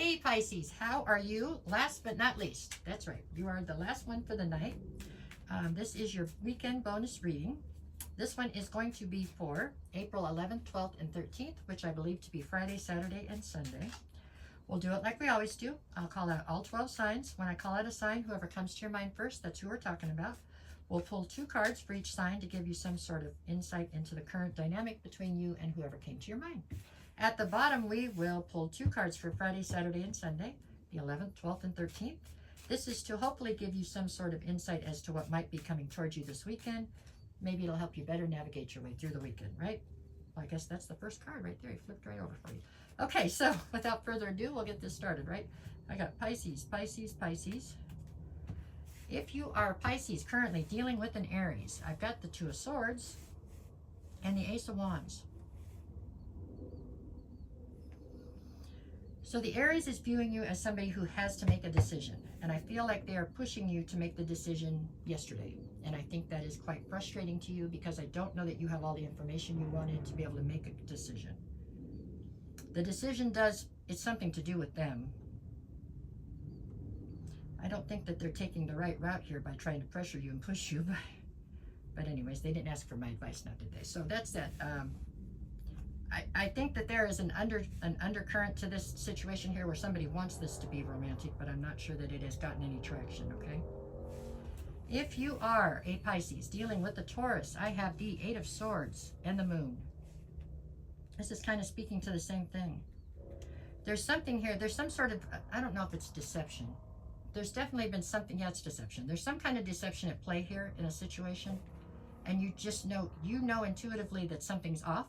Hey Pisces, how are you? Last but not least, that's right, you are the last one for the night. This is your weekend bonus reading. This one is going to be for April 11th, 12th, and 13th, which I believe to be Friday, Saturday, and Sunday. We'll do it like we always do. I'll call out all 12 signs. When I call out a sign, whoever comes to your mind first, that's who we're talking about. We'll pull 2 cards for each sign to give you some sort of insight into the current dynamic between you and whoever came to your mind. At the bottom, we will pull 2 cards for Friday, Saturday, and Sunday, the 11th, 12th, and 13th. This is to hopefully give you some sort of insight as to what might be coming towards you this weekend. Maybe it'll help you better navigate your way through the weekend, right? Well, I guess that's the first card right there. He flipped right over for you. Okay, so without further ado, we'll get this started, right? I got Pisces, Pisces, Pisces. If you are Pisces currently dealing with an Aries, I've got the 2 of Swords and the Ace of Wands. So the Aries is viewing you as somebody who has to make a decision. And I feel like they are pushing you to make the decision yesterday. And I think that is quite frustrating to you because I don't know that you have all the information you wanted to be able to make a decision. The decision it's something to do with them. I don't think that they're taking the right route here by trying to pressure you and push you. But anyways, they didn't ask for my advice, now did they? So that's that. I think that there is an undercurrent to this situation here where somebody wants this to be romantic, but I'm not sure that it has gotten any traction, okay? If you are a Pisces dealing with the Taurus, I have the 8 of Swords and the Moon. This is kind of speaking to the same thing. There's something here, there's some sort of, I don't know if it's deception. There's definitely been something, yeah, it's deception. There's some kind of deception at play here in a situation, and you just know, intuitively that something's off,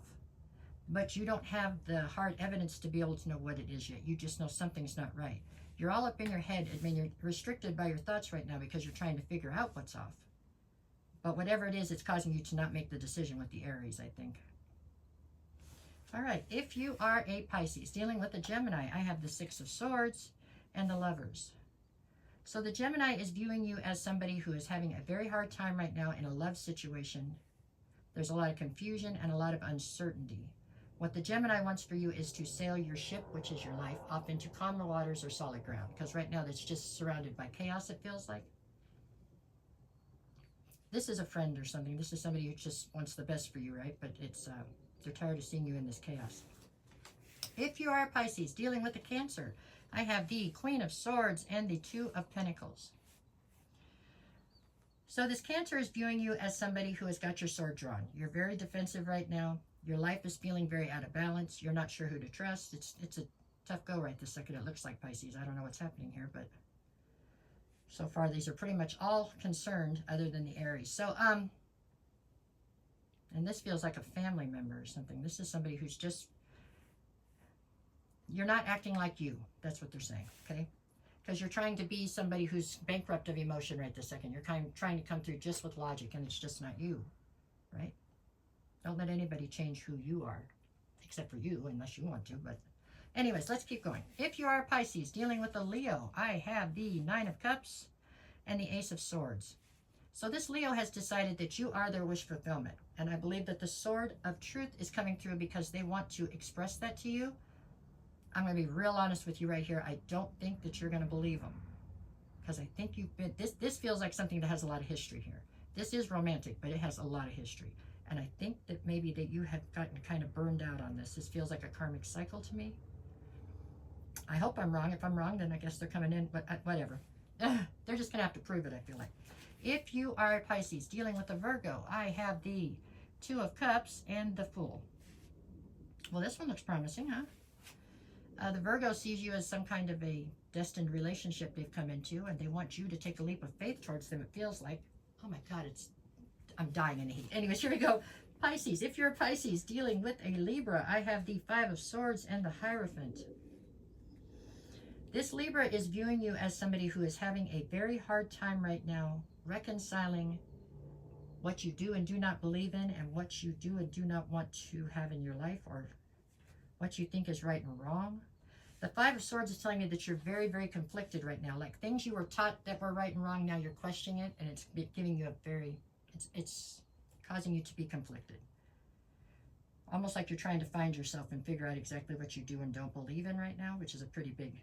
but you don't have the hard evidence to be able to know what it is yet. You just know something's not right. You're all up in your head. I mean, you're restricted by your thoughts right now because you're trying to figure out what's off. But whatever it is, it's causing you to not make the decision with the Aries, I think. All right, if you are a Pisces dealing with a Gemini, I have the 6 of Swords and the Lovers. So the Gemini is viewing you as somebody who is having a very hard time right now in a love situation. There's a lot of confusion and a lot of uncertainty. What the Gemini wants for you is to sail your ship, which is your life, off into calmer waters or solid ground. Because right now it's just surrounded by chaos, it feels like. This is a friend or something. This is somebody who just wants the best for you, right? But it's they're tired of seeing you in this chaos. If you are a Pisces dealing with a Cancer, I have the Queen of Swords and the 2 of Pentacles. So this Cancer is viewing you as somebody who has got your sword drawn. You're very defensive right now. Your life is feeling very out of balance. You're not sure who to trust. It's a tough go right this second. It looks like, Pisces. I don't know what's happening here, but so far these are pretty much all concerned other than the Aries. So, and this feels like a family member or something. This is somebody who's just, you're not acting like you. That's what they're saying, okay? Because you're trying to be somebody who's bankrupt of emotion right this second. You're trying to come through just with logic, and it's just not you, right? Don't let anybody change who you are, except for you, unless you want to. But anyways, let's keep going. If you are a Pisces dealing with a Leo, I have the 9 of Cups and the Ace of Swords. So this Leo has decided that you are their wish fulfillment. And I believe that the Sword of Truth is coming through because they want to express that to you. I'm going to be real honest with you right here. I don't think that you're going to believe them. Because I think you've been, this feels like something that has a lot of history here. This is romantic, but it has a lot of history. And I think that maybe that you have gotten kind of burned out on this. This feels like a karmic cycle to me. I hope I'm wrong. If I'm wrong, then I guess they're coming in, but whatever. They're just going to have to prove it, I feel like. If you are a Pisces dealing with a Virgo, I have the 2 of Cups and the Fool. Well, this one looks promising, huh? The Virgo sees you as some kind of a destined relationship they've come into, and they want you to take a leap of faith towards them, it feels like. Oh my God, I'm dying in the heat. Anyways, here we go. Pisces, if you're a Pisces dealing with a Libra, I have the 5 of Swords and the Hierophant. This Libra is viewing you as somebody who is having a very hard time right now reconciling what you do and do not believe in and what you do and do not want to have in your life, or what you think is right and wrong. The 5 of Swords is telling me that you're very, very conflicted right now. Like things you were taught that were right and wrong, now you're questioning it, and it's giving you a very, it's causing you to be conflicted. Almost like you're trying to find yourself and figure out exactly what you do and don't believe in right now, which is a pretty big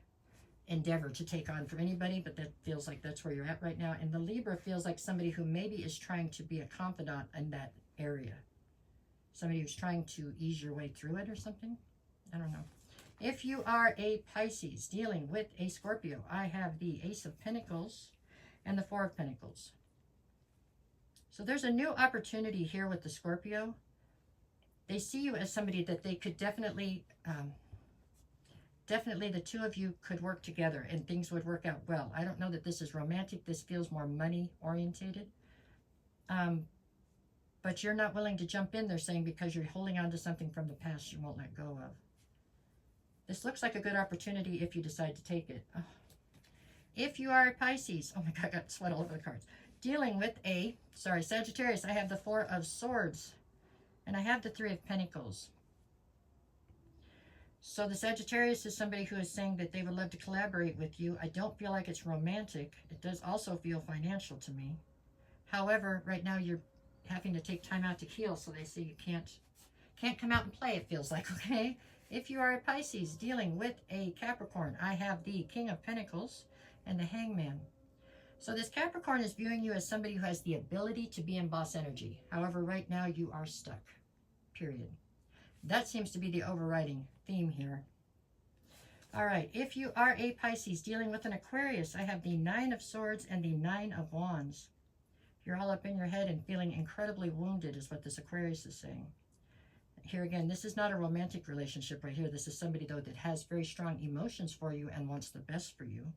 endeavor to take on from anybody, but that feels like that's where you're at right now. And the Libra feels like somebody who maybe is trying to be a confidant in that area. Somebody who's trying to ease your way through it or something. I don't know. If you are a Pisces dealing with a Scorpio, I have the Ace of Pentacles and the Four of Pentacles. So there's a new opportunity here with the Scorpio. They see you as somebody that they could definitely the two of you could work together and things would work out well. I don't know that this is romantic. This feels more money orientated. But you're not willing to jump in, they're saying, because you're holding on to something from the past you won't let go of. This looks like a good opportunity if you decide to take it. Oh. If you are a Pisces, oh my God, I got sweat all over the cards. Dealing with a, Sagittarius, I have the Four of Swords and I have the Three of Pentacles. So the Sagittarius is somebody who is saying that they would love to collaborate with you. I don't feel like it's romantic. It does also feel financial to me. However, right now you're having to take time out to heal, so they say you can't come out and play, it feels like, okay? If you are a Pisces dealing with a Capricorn, I have the King of Pentacles and the Hangman. So this Capricorn is viewing you as somebody who has the ability to be in boss energy. However, right now you are stuck, period. That seems to be the overriding theme here. All right, if you are a Pisces dealing with an Aquarius, I have the Nine of Swords and the Nine of Wands. You're all up in your head and feeling incredibly wounded is what this Aquarius is saying. Here again, this is not a romantic relationship right here. This is somebody, though, that has very strong emotions for you and wants the best for you.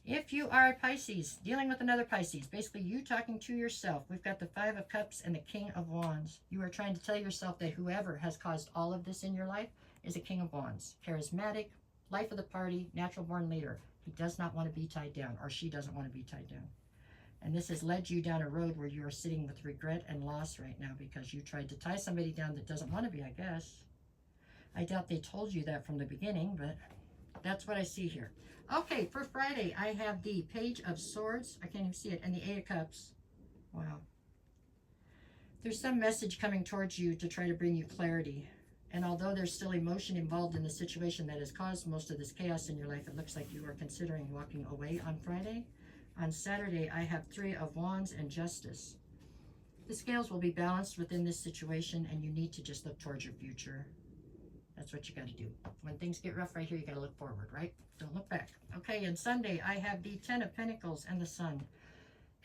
If you are a Pisces dealing with another Pisces, basically you talking to yourself, we've got the Five of Cups and the King of Wands. You are trying to tell yourself that whoever has caused all of this in your life is a King of Wands. Charismatic, life of the party, natural born leader. He does not want to be tied down, or she doesn't want to be tied down. And this has led you down a road where you are sitting with regret and loss right now because you tried to tie somebody down that doesn't want to be, I guess. I doubt they told you that from the beginning, but that's what I see here. Okay, for Friday, I have the Page of Swords. I can't even see it. And the Eight of Cups. Wow. There's some message coming towards you to try to bring you clarity. And although there's still emotion involved in the situation that has caused most of this chaos in your life, it looks like you are considering walking away on Friday. On Saturday, I have Three of Wands and Justice. The scales will be balanced within this situation, and you need to just look towards your future. That's what you got to do. When things get rough right here, you got to look forward, right? Don't look back. Okay, and Sunday, I have the Ten of Pentacles and the Sun.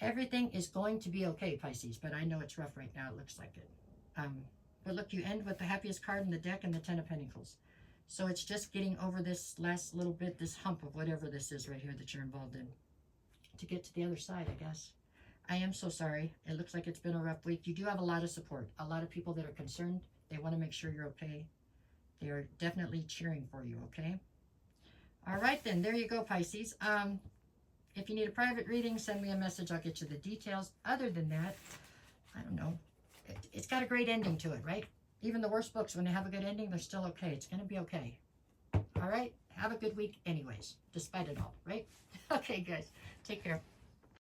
Everything is going to be okay, Pisces, but I know it's rough right now. It looks like it. But look, you end with the happiest card in the deck and the Ten of Pentacles. So it's just getting over this last little bit, this hump of whatever this is right here that you're involved in, to get to the other side, I guess. I am so sorry. It looks like it's been a rough week. You do have a lot of support. A lot of people that are concerned. They want to make sure you're okay. They are definitely cheering for you, okay? All right, then. There you go, Pisces. If you need a private reading, send me a message. I'll get you the details. Other than that, I don't know. It's got a great ending to it, right? Even the worst books, when they have a good ending, they're still okay. It's going to be okay. All right? Have a good week anyways, despite it all, right? Okay, guys. Take care.